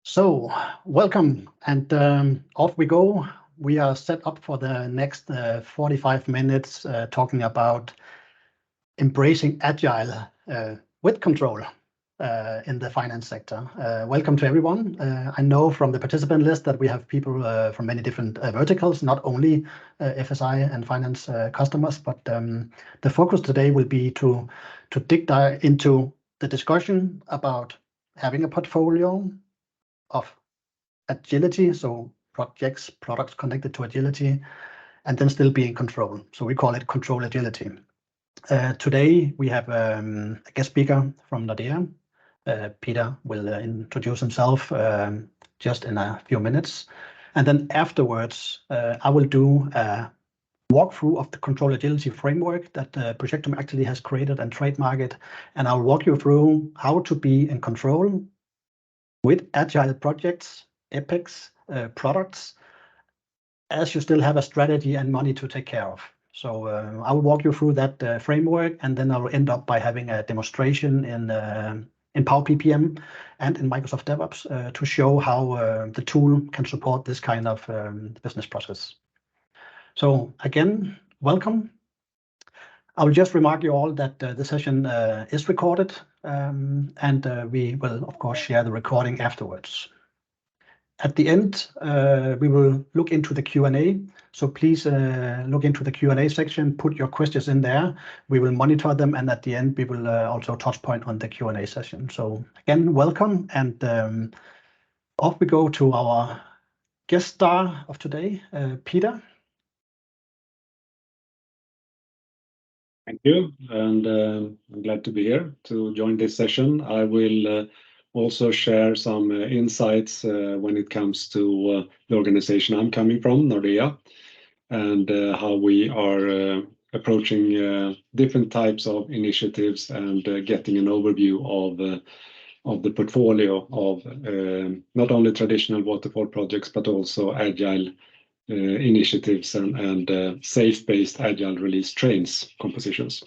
So, welcome, and off we go. We are set up for the next 45 minutes talking about embracing Agile with control in the finance sector. Welcome to everyone. I know from the participant list that we have people from many different verticals, not only FSI and finance customers, but the focus today will be to dig into the discussion about having a portfolio of agility, so projects, products connected to agility, and then still be in control. So we call it control agility. Today we have a guest speaker from Nordea. Peter will introduce himself just in a few minutes. And then afterwards, I will do a walkthrough of the control agility framework that Projectum actually has created and trademarked. And I'll walk you through how to be in control with agile projects, epics, products, as you still have a strategy and money to take care of. So I will walk you through that framework, and then I will end up by having a demonstration in Power PPM and in Microsoft DevOps to show how the tool can support this kind of business process. So again, welcome. I will just remark you all that the session is recorded, and we will, of course, share the recording afterwards. At the end, we will look into the Q&A. So please look into the Q&A section, put your questions in there. We will monitor them, and at the end, we will also touch point on the Q&A session. So again, welcome, and off we go to our guest star of today, Peter. Thank you, and I'm glad to be here to join this session. I will also share some insights when it comes to the organization I'm coming from, Nordea, and how we are approaching different types of initiatives and getting an overview of the portfolio of not only traditional waterfall projects, but also agile initiatives and safe-based agile release trains compositions.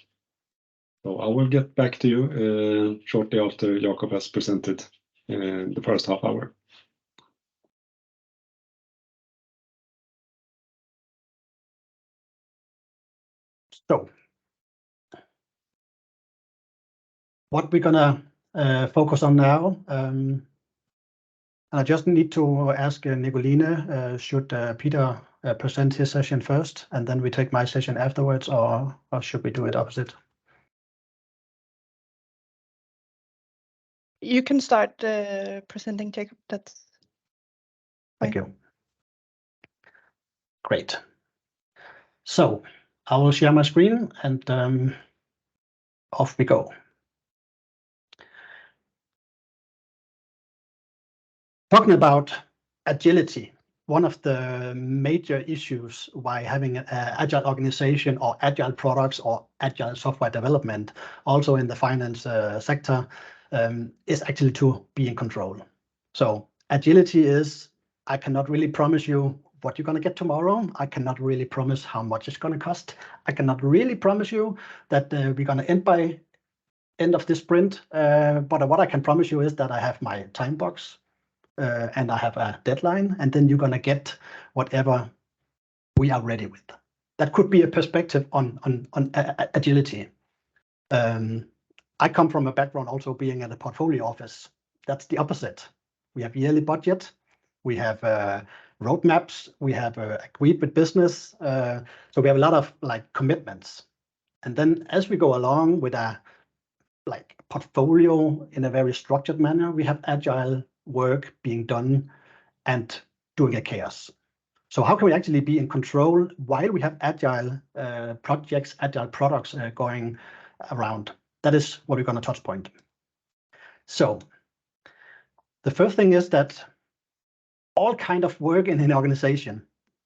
So I will get back to you shortly after Jakob has presented the first half hour. So what we're gonna focus on now, I just need to ask Nicoline, should Peter present his session first, and then we take my session afterwards, or should we do it opposite? You can start presenting, Jakob. That's fine. Thank you. Great. So I will share my screen, and off we go. Talking about agility, one of the major issues why having an agile organization or agile products or agile software development, also in the finance sector, is actually to be in control. So agility is, I cannot really promise you what you're going to get tomorrow. I cannot really promise how much it's going to cost. I cannot really promise you that we're going to end by end of this sprint. But what I can promise you is that I have my time box. And I have a deadline, and then you're going to get whatever we are ready with. That could be a perspective on agility. I come from a background also being in a portfolio office. That's the opposite. We have yearly budget, we have roadmaps, we have agreed with business. So we have a lot of commitments. And then as we go along with a portfolio in a very structured manner, we have agile work being done and doing a chaos. So how can we actually be in control while we have agile projects, agile products going around? That is what we're going to touch point. So the first thing is that all kind of work in an organization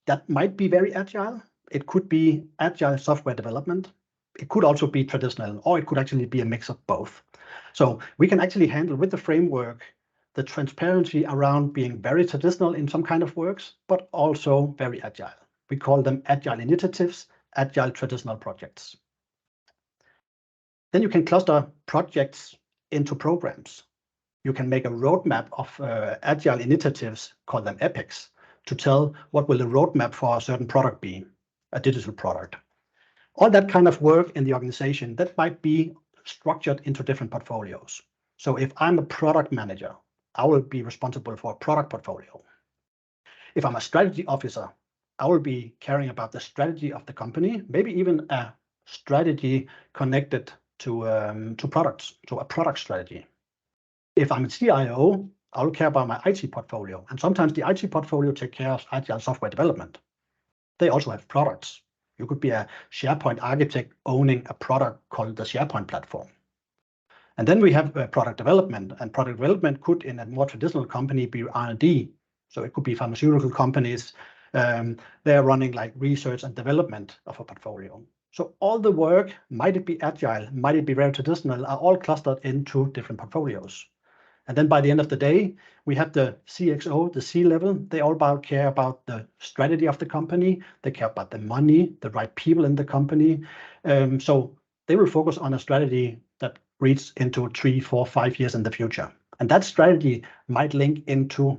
that might be very agile. It could be agile software development. It could also be traditional, or it could actually be a mix of both. So we can actually handle with the framework the transparency around being very traditional in some kind of works, but also very agile. We call them agile initiatives, agile traditional projects. Then you can cluster projects into programs. you can make a roadmap of agile initiatives, call them epics, to tell what will the roadmap for a certain product be, a digital product. All that kind of work in the organization that might be structured into different portfolios. So if I'm a product manager, I will be responsible for a product portfolio. If I'm a strategy officer, I will be caring about the strategy of the company, maybe even a strategy connected to products, so a product strategy. If I'm a CIO, I will care about my IT portfolio. And sometimes the IT portfolio takes care of agile software development. They also have products. You could be a SharePoint architect owning a product called the SharePoint platform. And then we have product development, and product development could, in a more traditional company, be R&D. So it could be pharmaceutical companies. They're running like research and development of a portfolio. So all the work, might it be agile, might it be very traditional, are all clustered into different portfolios. And then by the end of the day, we have the CXO, the C-level. They all care about the strategy of the company. They care about the money, the right people in the company. So they will focus on a strategy that reads into 3, 4, 5 years in the future. And that strategy might link into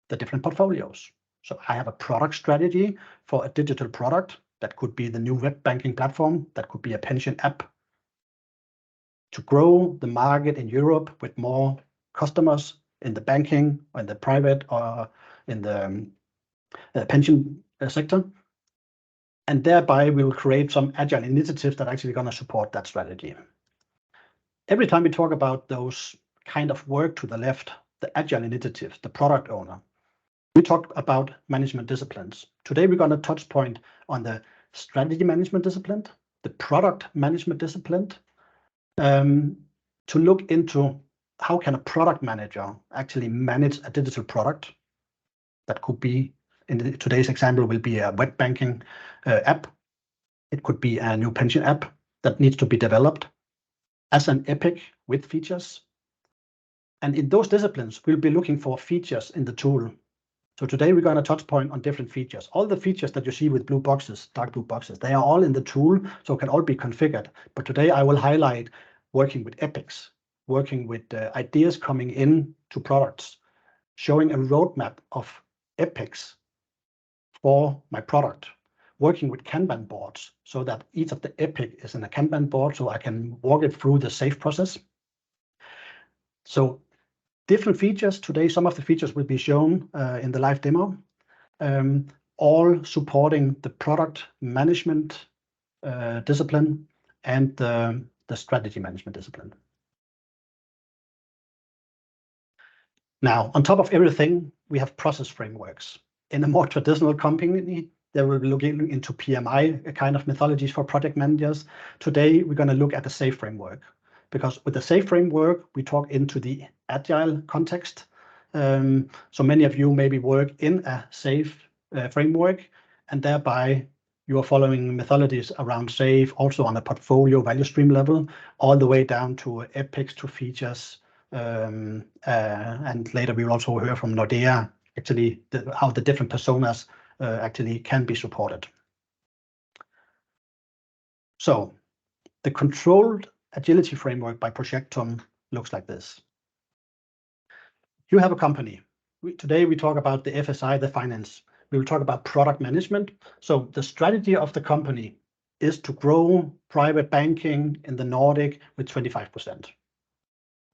the different portfolios. So I have a product strategy for a digital product. That could be the new web banking platform. That could be a pension app to grow the market in Europe with more customers in the banking or in the private or in the pension sector. And thereby we will create some agile initiatives that are actually going to support that strategy. Every time we talk about those kind of work to the left, the agile initiatives, the product owner, we talk about management disciplines. Today, we're going to touch point on the strategy management discipline, the product management discipline, to look into how can a product manager actually manage a digital product. That could be, in today's example, will be a web banking app. It could be a new pension app that needs to be developed as an epic with features. And in those disciplines, we'll be looking for features in the tool. So today we're going to touch point on different features. All the features that you see with blue boxes, dark blue boxes, they are all in the tool, so it can all be configured. But today I will highlight working with epics, working with ideas coming in to products, showing a roadmap of epics for my product, working with Kanban boards so that each of the epic is in a Kanban board so I can walk it through the safe process. So different features. Today, some of the features will be shown in the live demo, all supporting the product management discipline and the strategy management discipline. Now, on top of everything, we have process frameworks. In a more traditional company, they will be looking into PMI kind of methodologies for project managers. Today, we're going to look at the SAFe framework. Because with the SAFe framework, we talk into the agile context. So many of you maybe work in a SAFe framework, and thereby you are following methodologies around SAFe, also on a portfolio value stream level, all the way down to epics, to features. And later we will also hear from Nordea, actually, how the different personas actually can be supported. So the controlled agility framework by Projectum looks like this. You have a company. Today we talk about the FSI, the finance. We will talk about product management. So the strategy of the company is to grow private banking in the Nordic with 25%.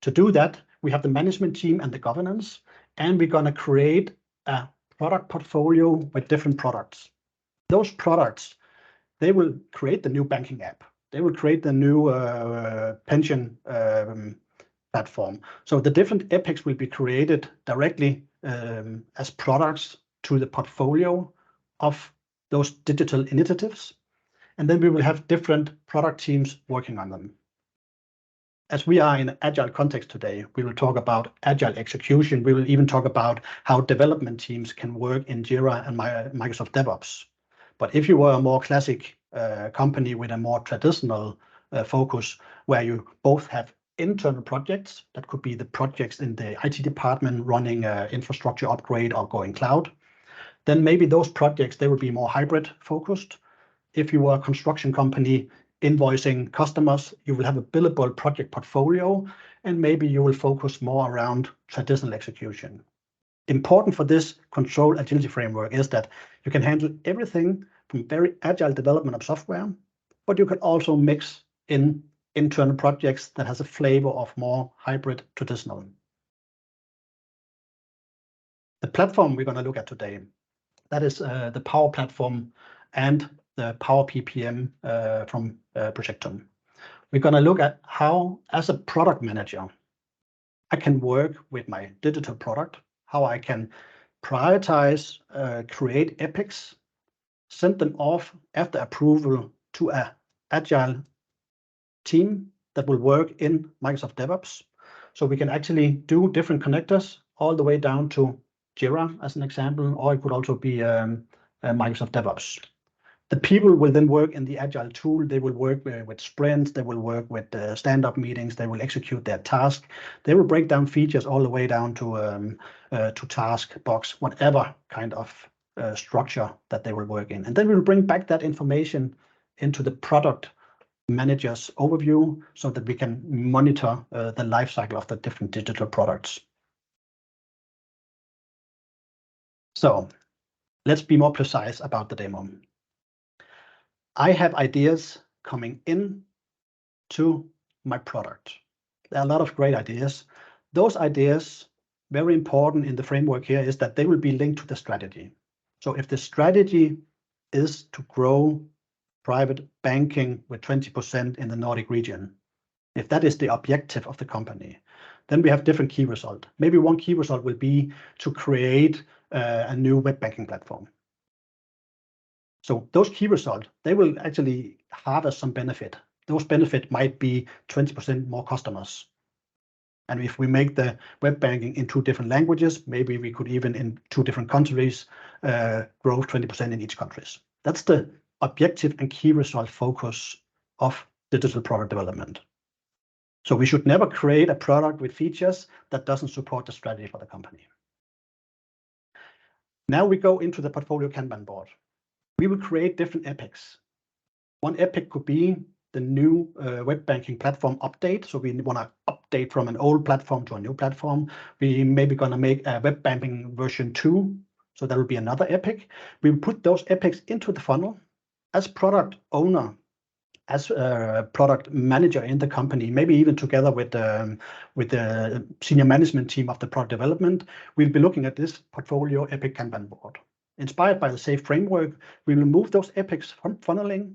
To do that, we have the management team and the governance, and we're going to create a product portfolio with different products. Those products, they will create the new banking app. They will create the new pension platform. So the different epics will be created directly as products to the portfolio of those digital initiatives. And then we will have different product teams working on them. As we are in an agile context today, we will talk about agile execution. We will even talk about how development teams can work in Jira and Microsoft DevOps. But if you were a more classic company with a more traditional focus, where you both have internal projects, that could be the projects in the IT department running infrastructure upgrade or going cloud, then maybe those projects, they would be more hybrid focused. If you were a construction company invoicing customers, you will have a billable project portfolio, and maybe you will focus more around traditional execution. Important for this control agility framework is that you can handle everything from very agile development of software, but you can also mix in internal projects that has a flavor of more hybrid traditional. The platform we're going to look at today, that is the Power Platform and the Power PPM from Projectum. We're going to look at how, as a product manager, I can work with my digital product, how I can prioritize, create epics, send them off after approval to an agile team that will work in Microsoft DevOps. So we can actually do different connectors all the way down to Jira as an example, or it could also be Microsoft DevOps. The people will then work in the Agile tool. They will work with sprints. They will work with stand-up meetings. They will execute their task. They will break down features all the way down to task box, whatever kind of structure that they will work in. And then we will bring back that information into the product manager's overview so that we can monitor the life cycle of the different digital products. So let's be more precise about the demo. I have ideas coming in to my product. There are a lot of great ideas. Those ideas, very important in the framework here, is that they will be linked to the strategy. So if the strategy is to grow private banking with 20% in the Nordic region, if that is the objective of the company, then we have different key results. Maybe one key result will be to create a new web banking platform. So those key results, they will actually harvest some benefit. Those benefits might be 20% more customers. And if we make the web banking in 2 different languages, maybe we could even in 2 different countries grow 20% in each country. That's the objective and key result focus of digital product development. So we should never create a product with features that doesn't support the strategy for the company. Now we go into the portfolio Kanban board. We will create different epics. One epic could be the new web banking platform update. So we want to update from an old platform to a new platform. We maybe going to make a web banking version 2. So that will be another epic. We will put those epics into the funnel. As product owner, as a product manager in the company, maybe even together with the senior management team of the product development, we'll be looking at this portfolio epic Kanban board. Inspired by the SAFe framework, we will move those epics from funneling.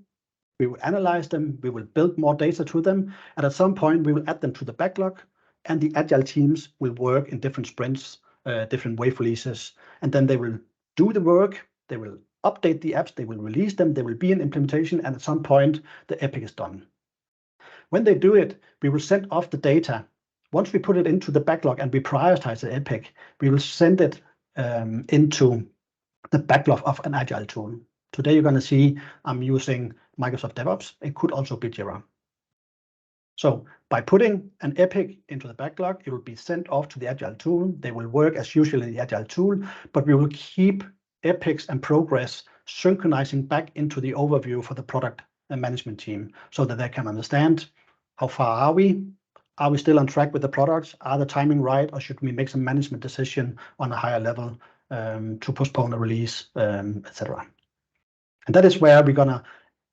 We will analyze them. We will build more data to them. And at some point, we will add them to the backlog. And the agile teams will work in different sprints, different wave releases. And then they will do the work. They will update the apps. They will release them. There will be an implementation. And at some point, the epic is done. When they do it, we will send off the data. Once we put it into the backlog and we prioritize the epic, we will send it into the backlog of an agile tool. Today, you're going to see I'm using Microsoft DevOps. It could also be Jira. So by putting an epic into the backlog, it will be sent off to the agile tool. They will work as usual in the agile tool, but we will keep epics and progress synchronizing back into the overview for the product and management team so that they can understand how far are we? Are we still on track with the products? Are the timing right? Or should we make some management decision on a higher level to postpone a release, etc. And that is where we're going to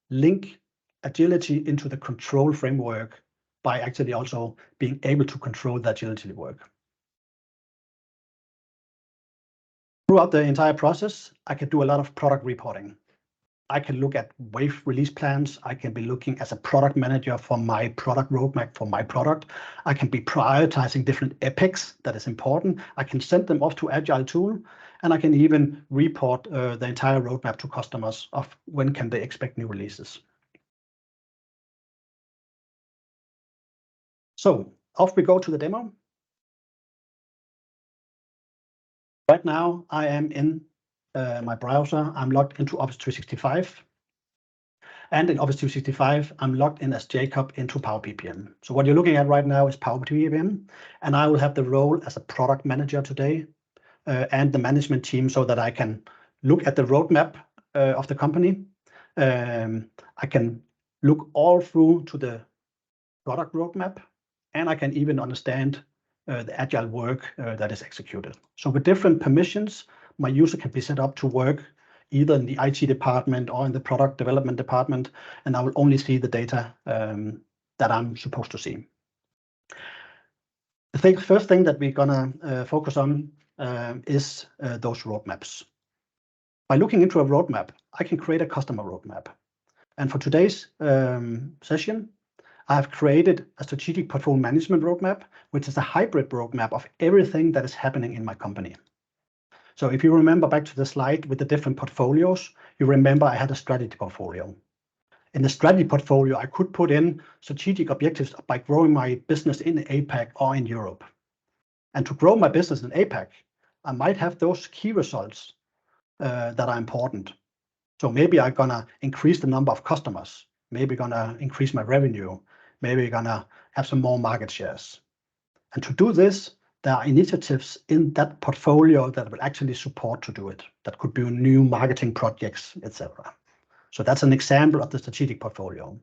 link agility into the control framework by actually also being able to control the agility work. Throughout the entire process, I can do a lot of product reporting. I can look at wave release plans. I can be looking as a product manager for my product roadmap for my product. I can be prioritizing different epics that is important. I can send them off to Agile tool, and I can even report the entire roadmap to customers of when can they expect new releases. So off we go to the demo. Right now, I am in my browser. I'm logged into Office 365. And in Office 365, I'm logged in as Jacob into Power PPM. So what you're looking at right now is Power PPM. And I will have the role as a product manager today and the management team so that I can look at the roadmap of the company. I can look all through to the product roadmap. and I can even understand the agile work that is executed. So with different permissions, my user can be set up to work either in the IT department or in the product development department, and I will only see the data that I'm supposed to see. The first thing that we're gonna focus on is those roadmaps. By looking into a roadmap, I can create a customer roadmap. And for today's session, I have created a strategic portfolio management roadmap, which is a hybrid roadmap of everything that is happening in my company. So if you remember back to the slide with the different portfolios, you remember I had a strategy portfolio. In the strategy portfolio, I could put in strategic objectives by growing my business in APAC or in Europe. And to grow my business in APAC, I might have those key results that are important. So maybe I'm gonna increase the number of customers, maybe gonna increase my revenue, maybe gonna have some more market shares. And to do this, there are initiatives in that portfolio that will actually support to do it. That could be new marketing projects, etc. So that's an example of the strategic portfolio.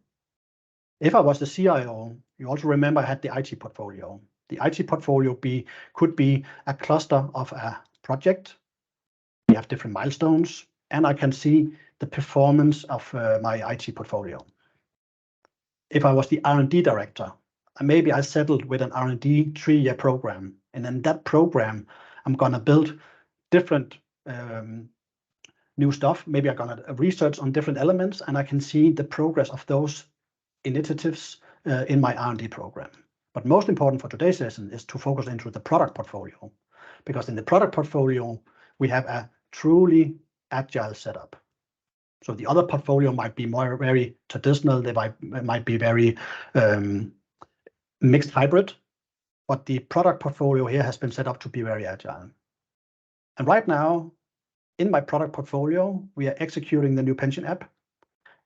If I was the CIO, you also remember I had the IT portfolio. The IT portfolio could be a cluster of a project. We have different milestones, and I can see the performance of my IT portfolio. If I was the R&D director, maybe I settled with an R&D 3-year program, and in that program, I'm gonna build different new stuff. Maybe I'm gonna research on different elements, and I can see the progress of those initiatives in my R&D program. But most important for today's session is to focus into the product portfolio, because in the product portfolio, we have a truly agile setup. So the other portfolio might be more very traditional, they might be very mixed hybrid, but the product portfolio here has been set up to be very agile. And right now, in my product portfolio, we are executing the new pension app,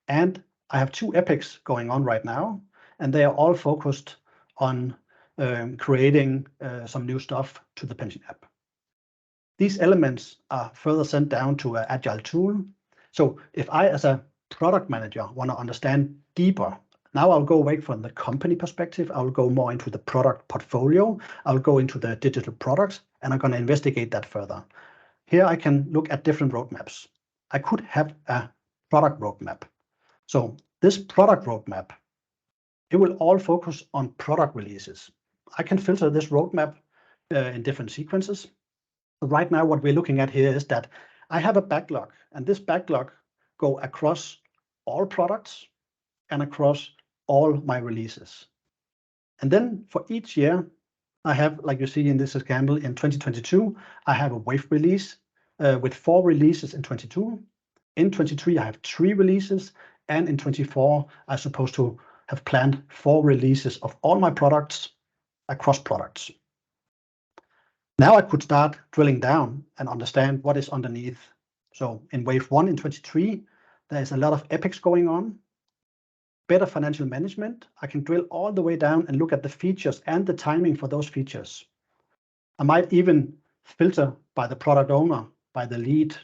and I have 2 epics going on right now, and they are all focused on creating some new stuff to the pension app. These elements are further sent down to an agile tool. So if I, as a product manager, want to understand deeper, now I'll go away from the company perspective. I'll go more into the product portfolio. I'll go into the digital products, and I'm going to investigate that further. Here I can look at different roadmaps. I could have a product roadmap. So this product roadmap, it will all focus on product releases. I can filter this roadmap in different sequences. So right now, what we're looking at here is that I have a backlog, and this backlog go across all products and across all my releases. And then for each year, I have, like you see in this example, in 2022, I have a wave release with 4 releases in 22. In 23, I have 3 releases, and in 24, I'm supposed to have planned 4 releases of all my products across products. Now I could start drilling down and understand what is underneath. So in wave 1 in 23, there's a lot of epics going on. Better financial management. I can drill all the way down and look at the features and the timing for those features. I might even filter by the product owner, by the lead,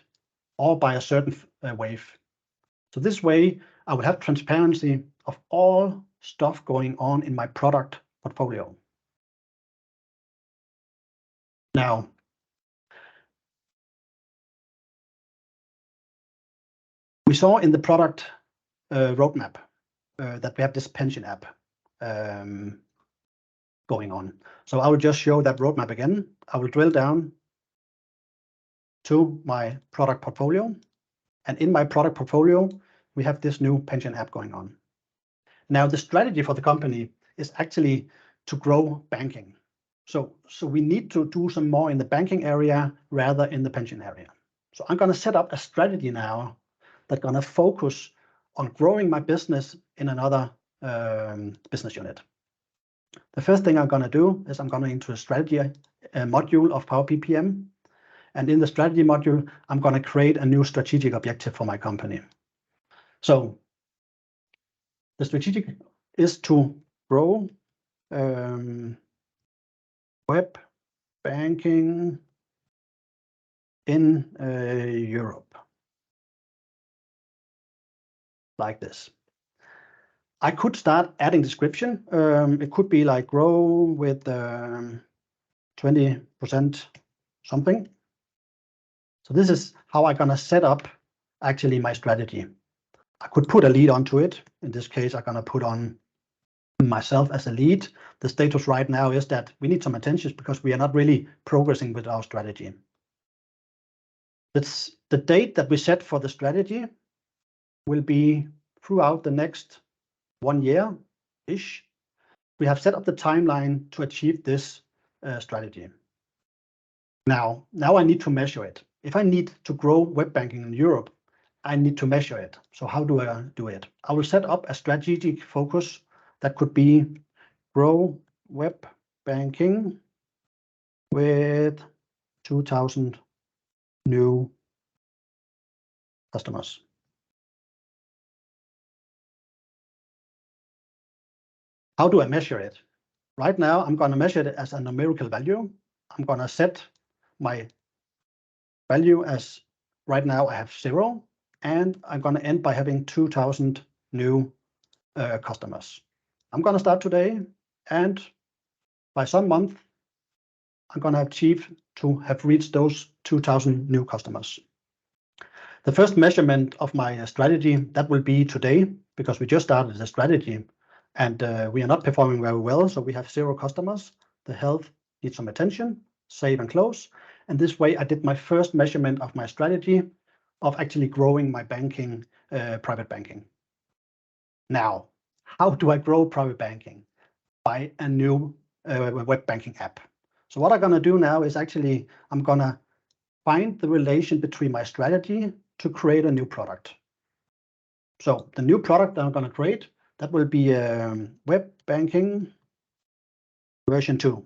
or by a certain wave. So this way, I will have transparency of all stuff going on in my product portfolio. Now, we saw in the product roadmap that we have this pension app going on. So I will just show that roadmap again. I will drill down to my product portfolio. And in my product portfolio, we have this new pension app going on. Now, the strategy for the company is actually to grow banking. So we need to do some more in the banking area rather in the pension area. So I'm going to set up a strategy now that's going to focus on growing my business in another business unit. The first thing I'm going to do is I'm going into a strategy module of Power BPM. And in the strategy module, I'm going to create a new strategic objective for my company. So the strategic is to grow web banking in Europe, like this. I could start adding description. It could be like grow with 20% something. So this is how I'm gonna set up actually my strategy. I could put a lead onto it. In this case, I'm gonna put on myself as a lead. The status right now is that we need some attention because we are not really progressing with our strategy. It's the date that we set for the strategy will be throughout the next 1 year-ish. We have set up the timeline to achieve this strategy. Now I need to measure it. If I need to grow web banking in Europe, I need to measure it. So how do I do it? I will set up a strategic focus that could be grow web banking with 2,000 new customers. How do I measure it? Right now, I'm going to measure it as a numerical value. I'm going to set my value as right now I have 0, and I'm going to end by having 2,000 new customers. I'm going to start today, and by some month, I'm going to achieve to have reached those 2,000 new customers. The first measurement of my strategy, that will be today, because we just started the strategy, and we are not performing very well, so we have 0 customers. The health needs some attention, save and close. And this way, I did my first measurement of my strategy of actually growing my banking, private banking. Now, how do I grow private banking? By a new web banking app. So what I'm going to do now is actually, I'm going to find the relation between my strategy to create a new product. So the new product that I'm going to create, that will be web banking version 2.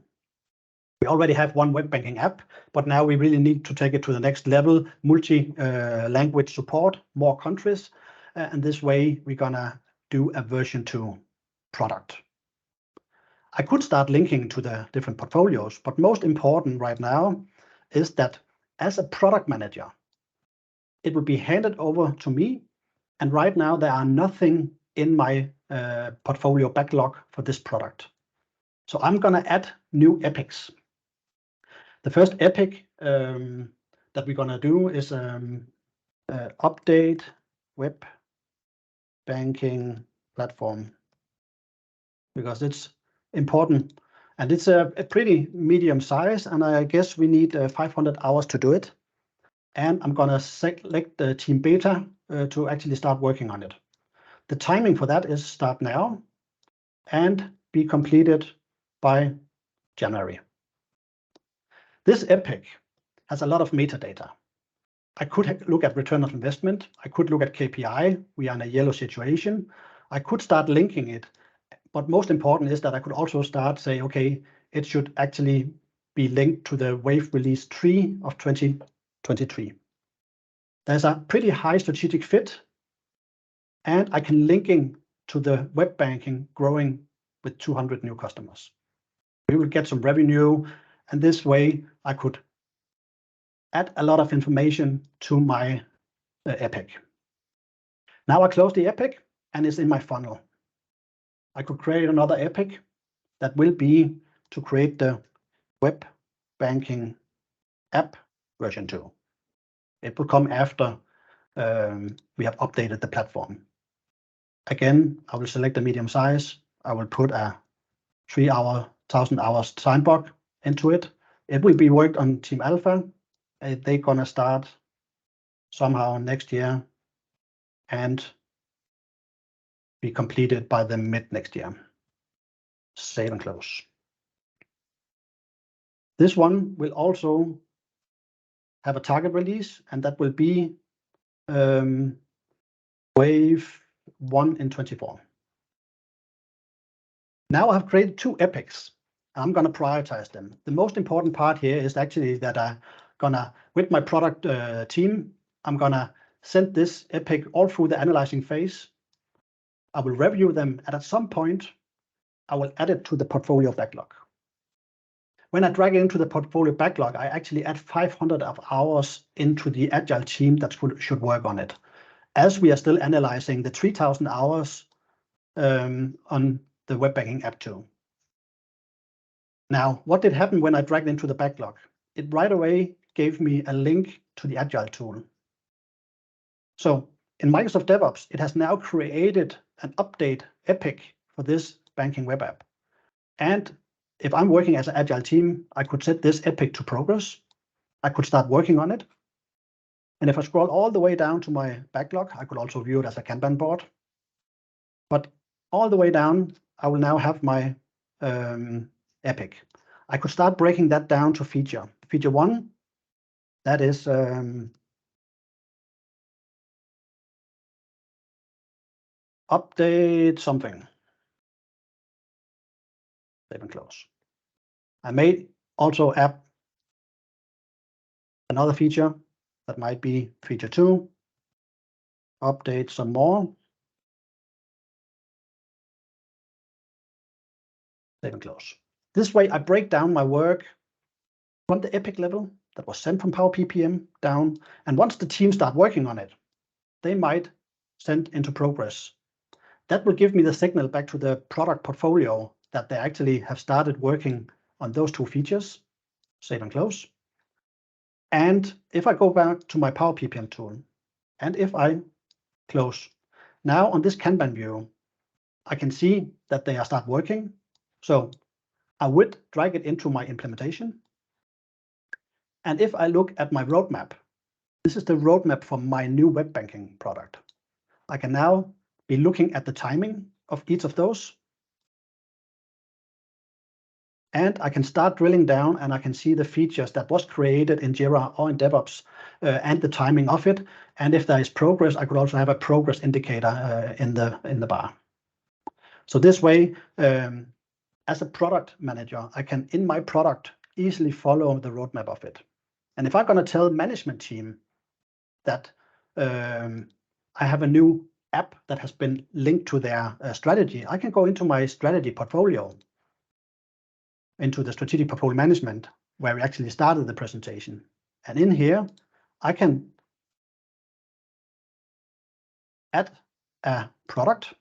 We already have one web banking app, but now we really need to take it to the next level, multi-language support, more countries. And this way, we're going to do a version 2 product. I could start linking to the different portfolios, but most important right now is that as a product manager, it will be handed over to me. And right now, there are nothing in my portfolio backlog for this product. So I'm going to add new epics. The first epic that we're going to do is update web banking platform, because it's important. And it's a pretty medium size, and I guess we need 500 hours to do it. And I'm going to select the team beta to actually start working on it. The timing for that is start now and be completed by January. This epic has a lot of metadata. I could look at return on investment. I could look at KPI. We are in a yellow situation. I could start linking it. But most important is that I could also start say, okay, it should actually be linked to the Wave Release 3 of 2023. There's a pretty high strategic fit, and I can linking to the web banking growing with 200 new customers. We will get some revenue, and this way I could add a lot of information to my epic. Now I close the epic, and it's in my funnel. I could create another epic that will be to create the web banking app version 2. It will come after we have updated the platform. Again, I will select the medium size. I will put a 1,000 hours time block into it. It will be worked on Team Alpha. They're going to start somehow next year and be completed by the mid next year. Save and close. This one will also have a target release, and that will be Wave 1 in 24. Now I have created 2 epics. I'm going to prioritize them. The most important part here is actually that I'm gonna, with my product team, I'm gonna send this epic all through the analyzing phase. I will review them, and at some point, I will add it to the portfolio backlog. When I drag it into the portfolio backlog, I actually add 500 hours into the Agile team that should work on it. As we are still analyzing the 3,000 hours on the web banking app too. Now, what did happen when I dragged into the backlog? It right away gave me a link to the Agile tool. So in Microsoft DevOps, it has now created an update epic for this banking web app. And if I'm working as an Agile team, I could set this epic to progress. I could start working on it. And if I scroll all the way down to my backlog, I could also view it as a Kanban board. But all the way down, I will now have my epic. I could start breaking that down to feature. Feature 1, that is update something. Save and close. I may also add another feature that might be feature 2. Update some more. Save and close. This way, I break down my work from the epic level that was sent from Power PPM down. And once the team start working on it, they might send into progress. That will give me the signal back to the product portfolio that they actually have started working on those 2 features. Save and close. And if I go back to my Power PPM tool, and if I close, now on this Kanban view, I can see that they are start working. So I would drag it into my implementation. And if I look at my roadmap, this is the roadmap for my new web banking product. I can now be looking at the timing of each of those. And I can start drilling down and I can see the features that was created in Jira or in DevOps and the timing of it. And if there is progress, I could also have a progress indicator in the bar. So this way, as a product manager, I can, in my product, easily follow the roadmap of it. And if I'm going to tell management team that I have a new app that has been linked to their strategy, I can go into my strategy portfolio, into the strategic portfolio management, where we actually started the presentation. And in here, I can add a product,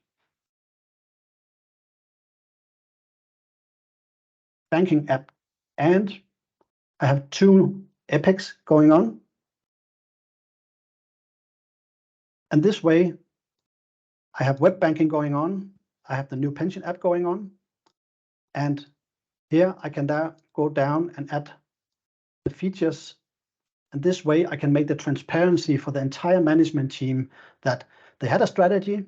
banking app, and I have 2 epics going on. And this way, I have web banking going on. I have the new pension app going on. And here I can now go down and add the features. And this way I can make the transparency for the entire management team that they had a strategy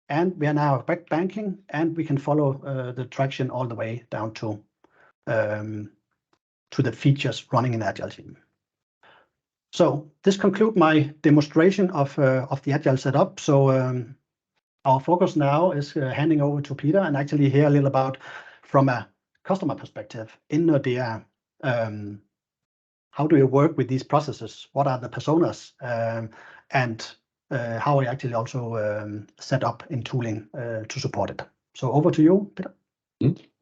and we are now web banking and we can follow the traction all the way down to the features running in Agile team. So this concludes my demonstration of the Agile setup. So our focus now is handing over to Peter and actually hear a little about from a customer perspective in Nordea. How do you work with these processes? What are the personas? And how are you actually also set up in tooling to support it? So over to you, Peter.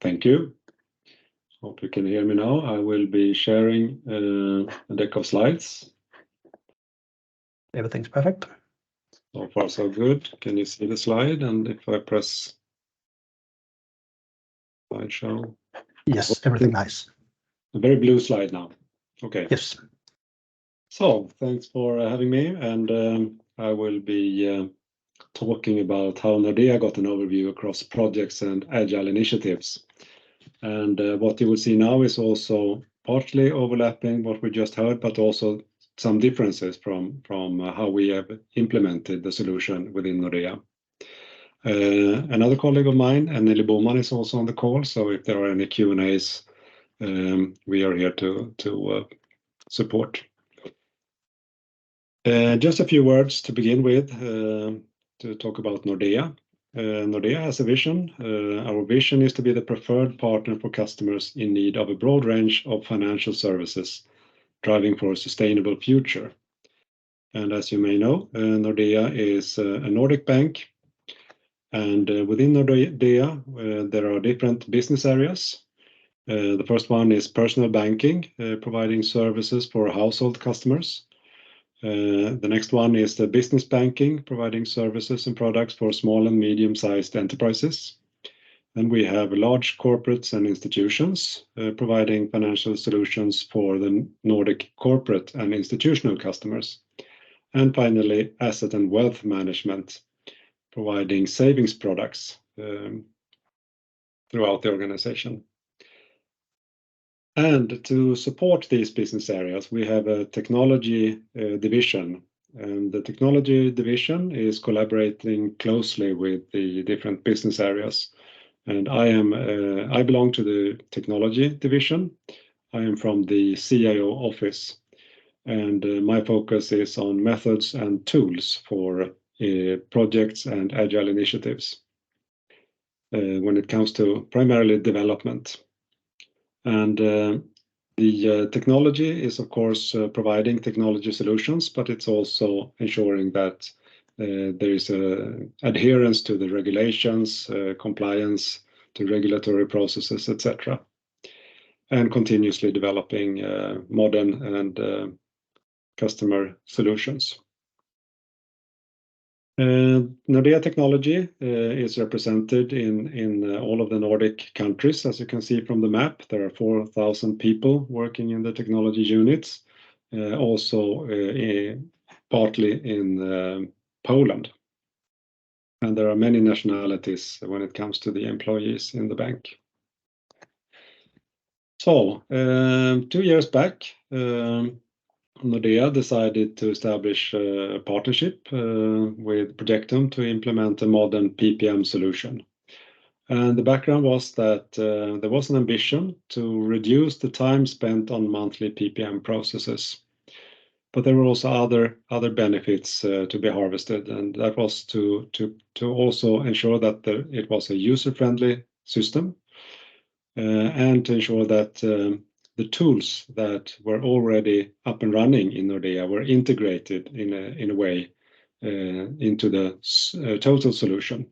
Thank you. Hope you can hear me now. I will be sharing a deck of slides. Everything's perfect. So far, so good. Can you see the slide? And if I press slideshow? Yes, everything nice. A very blue slide now. Okay. Yes. So thanks for having me. And I will be talking about how Nordea got an overview across projects and Agile initiatives. And what you will see now is also partly overlapping what we just heard, but also some differences from how we have implemented the solution within Nordea. Another colleague of mine, Nelly Boman, is also on the call. So if there are any Q&As, we are here to support. Just a few words to begin with to talk about Nordea. Nordea has a vision. Our vision is to be the preferred partner for customers in need of a broad range of financial services, driving for a sustainable future. And as you may know, Nordea is a Nordic bank. And within Nordea, there are different business areas. The first one is personal banking, providing services for household customers. The next one is the business banking, providing services and products for small and medium-sized enterprises. Then we have large corporates and institutions, providing financial solutions for the Nordic corporate and institutional customers. And finally, asset and wealth management, providing savings products throughout the organization. And to support these business areas, we have a technology division. And the technology division is collaborating closely with the different business areas. And I belong to the technology division. I am from the CIO office. And my focus is on methods and tools for projects and agile initiatives when it comes to primarily development. And the technology is, of course, providing technology solutions, but it's also ensuring that there is adherence to the regulations, compliance to regulatory processes, etc., and continuously developing modern and customer solutions. Nordea Technology is represented in all of the Nordic countries. As you can see from the map, there are 4,000 people working in the technology units, also partly in Poland. And there are many nationalities when it comes to the employees in the bank. So 2 years back, Nordea decided to establish a partnership with Projectum to implement a modern PPM solution. And the background was that there was an ambition to reduce the time spent on monthly PPM processes. But there were also other benefits to be harvested, and that was to also ensure that it was a user-friendly system and to ensure that the tools that were already up and running in Nordea were integrated in a way into the total solution.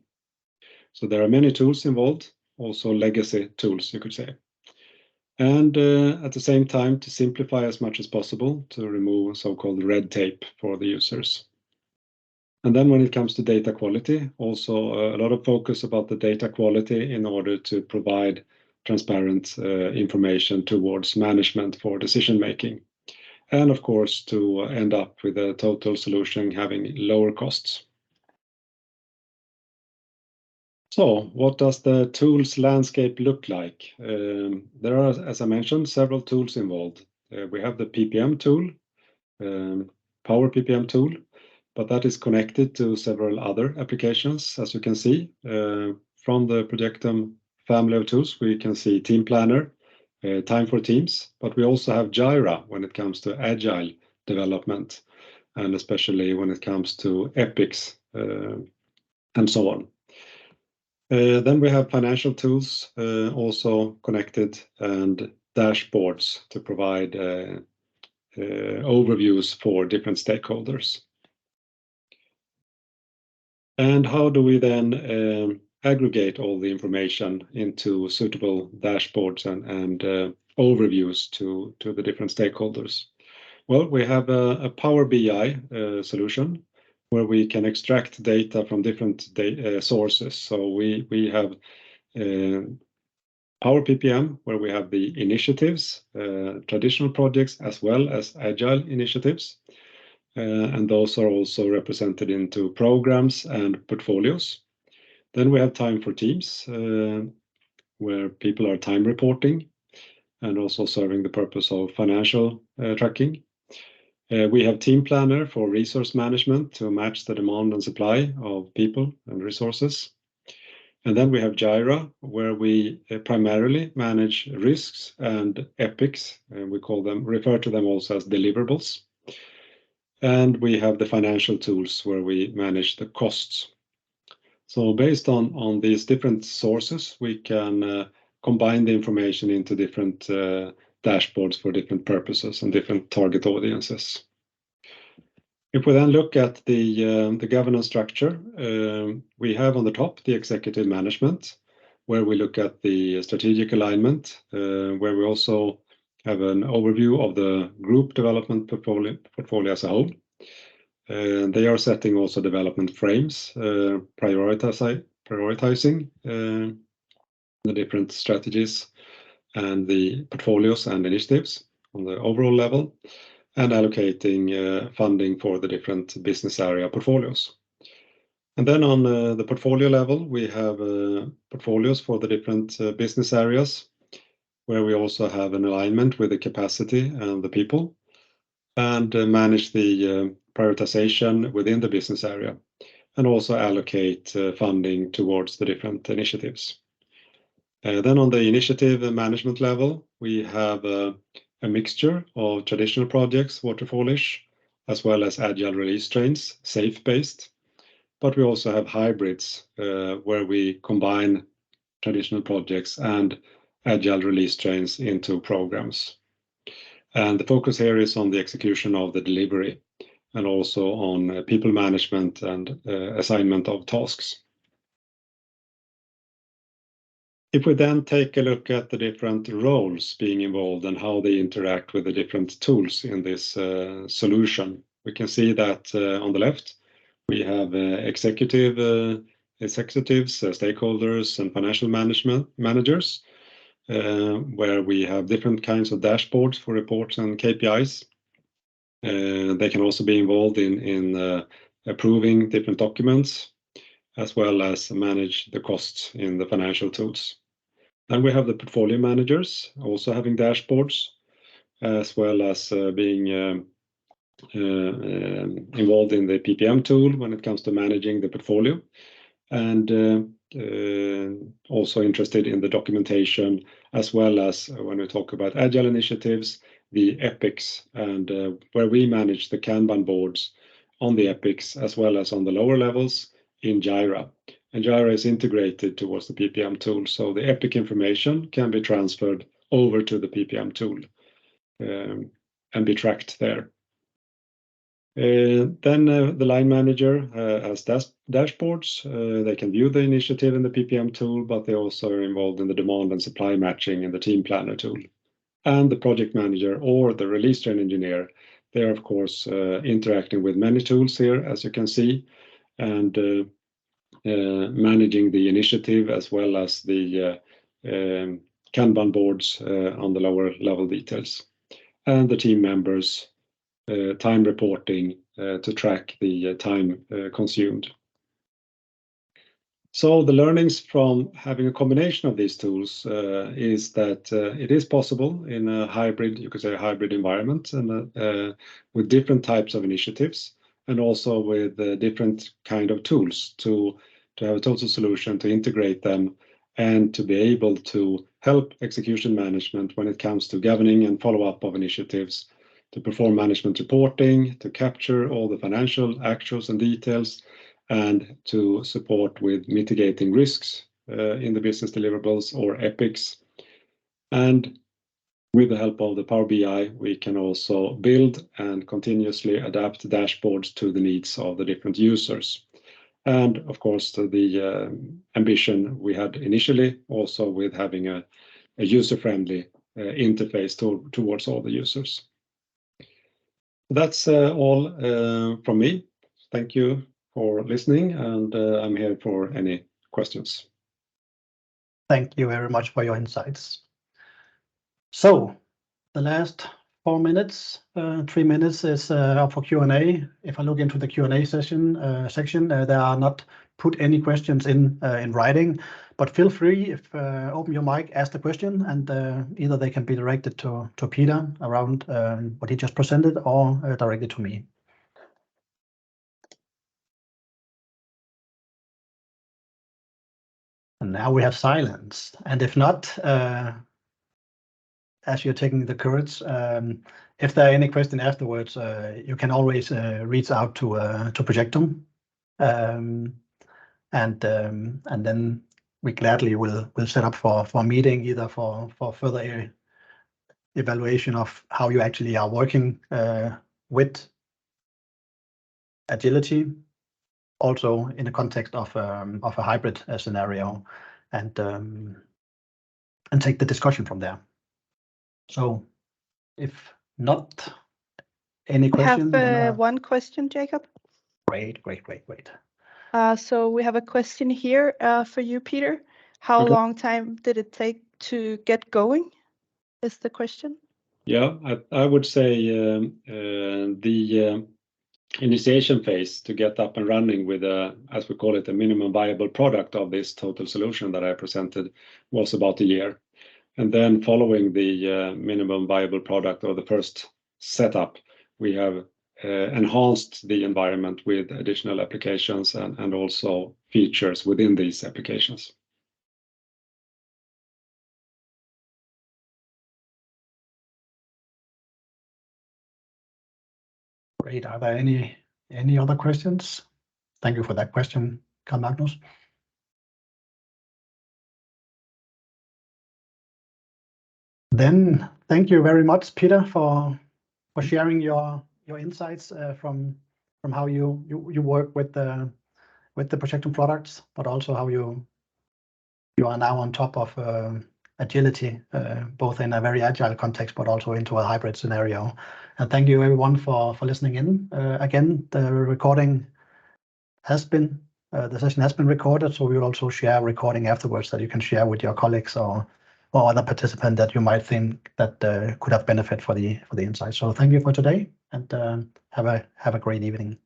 So there are many tools involved, also legacy tools, you could say. And at the same time, to simplify as much as possible to remove so-called red tape for the users. And then when it comes to data quality, also a lot of focus about the data quality in order to provide transparent information towards management for decision making. And of course, to end up with a total solution having lower costs. So what does the tools landscape look like? There are, as I mentioned, several tools involved. We have the PPM tool, Power PPM tool, but that is connected to several other applications. As you can see, from the Projectum family of tools, we can see Team Planner, Time for Teams, but we also have Jira when it comes to agile development, and especially when it comes to epics and so on. Then we have financial tools also connected, and dashboards to provide overviews for different stakeholders. And how do we then aggregate all the information into suitable dashboards and overviews to the different stakeholders? Well, we have a Power BI solution where we can extract data from different sources. So we have Power PPM, where we have the initiatives, traditional projects, as well as agile initiatives. And those are also represented into programs and portfolios. Then we have Time for Teams, where people are time reporting and also serving the purpose of financial tracking. We have Team Planner for resource management to match the demand and supply of people and resources. And then we have Jira, where we primarily manage risks and epics, and we refer to them also as deliverables. And we have the financial tools where we manage the costs. So based on these different sources, we can combine the information into different dashboards for different purposes and different target audiences. If we then look at the governance structure, we have on the top the executive management, where we look at the strategic alignment, where we also have an overview of the group development portfolio as a whole. They are setting also development frames, prioritizing the different strategies and the portfolios and initiatives on the overall level, and allocating funding for the different business area portfolios. And then on the portfolio level, we have portfolios for the different business areas, where we also have an alignment with the capacity and the people, and manage the prioritization within the business area, and also allocate funding towards the different initiatives. Then on the initiative management level, we have a mixture of traditional projects, waterfallish, as well as agile release trains, safe-based. But we also have hybrids, where we combine traditional projects and agile release trains into programs. And the focus here is on the execution of the delivery, and also on people management and assignment of tasks. If we then take a look at the different roles being involved and how they interact with the different tools in this solution, we can see that on the left, we have executives, stakeholders, and financial managers, where we have different kinds of dashboards for reports and KPIs. They can also be involved in approving different documents, as well as manage the costs in the financial tools. Then we have the portfolio managers also having dashboards, as well as being involved in the PPM tool when it comes to managing the portfolio, and also interested in the documentation, as well as when we talk about agile initiatives, the epics, and where we manage the Kanban boards on the epics, as well as on the lower levels in Jira. And Jira is integrated towards the PPM tool, so the epic information can be transferred over to the PPM tool and be tracked there. Then the line manager has dashboards. They can view the initiative in the PPM tool, but they also are involved in the demand and supply matching in the team planner tool. And the project manager or the release train engineer, they are of course interacting with many tools here, as you can see, and managing the initiative, as well as the Kanban boards on the lower level details, and the team members time reporting to track the time consumed. So the learnings from having a combination of these tools is that it is possible in a hybrid, you could say a hybrid environment, and with different types of initiatives, and also with different kind of tools to have a total solution, to integrate them, and to be able to help execution management when it comes to governing and follow-up of initiatives, to perform management reporting, to capture all the financial actuals and details, and to support with mitigating risks in the business deliverables or epics. And with the help of the Power BI, we can also build and continuously adapt dashboards to the needs of the different users. And of course, the ambition we had initially, also with having a user-friendly interface towards all the users. That's all from me. Thank you for listening, and I'm here for any questions. Thank you very much for your insights. So the last 4 minutes, 3 minutes is up for Q&A. If I look into the Q&A section, there are not put any questions in writing, but feel free, if open your mic, ask the question, and either they can be directed to Peter around what he just presented, or directly to me. And now we have silence, and if not, as you're taking the courage, if there are any questions afterwards, you can always reach out to Projectum, and then we gladly will set up for a meeting, either for further evaluation of how you actually are working with agility, also in the context of a hybrid scenario, and take the discussion from there. So if not, Any We questions? have one question, Jacob. Great. So we have a question here for you, Peter. How Okay. long time did it take to get going? Is the question. Yeah, I would say the initiation phase to get up and running with as we call it, a minimum viable product of this total solution that I presented was about a year. And then following the minimum viable product or the first setup, we have enhanced the environment with additional applications and also features within these applications. Great. Are there any other questions? Thank you for that question, Carl Magnus. Then thank you very much, Peter, for sharing your insights from how you work with the Projectum products, but also how you are now on top of agility, both in a very agile context, but also into a hybrid scenario. And thank you everyone for listening in. Again, the recording has been the session has been recorded, so we will also share a recording afterwards that you can share with your colleagues or other participant that you might think that could have benefit for the insight. So thank you for today, and have a great evening.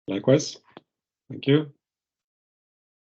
Likewise. Thank you.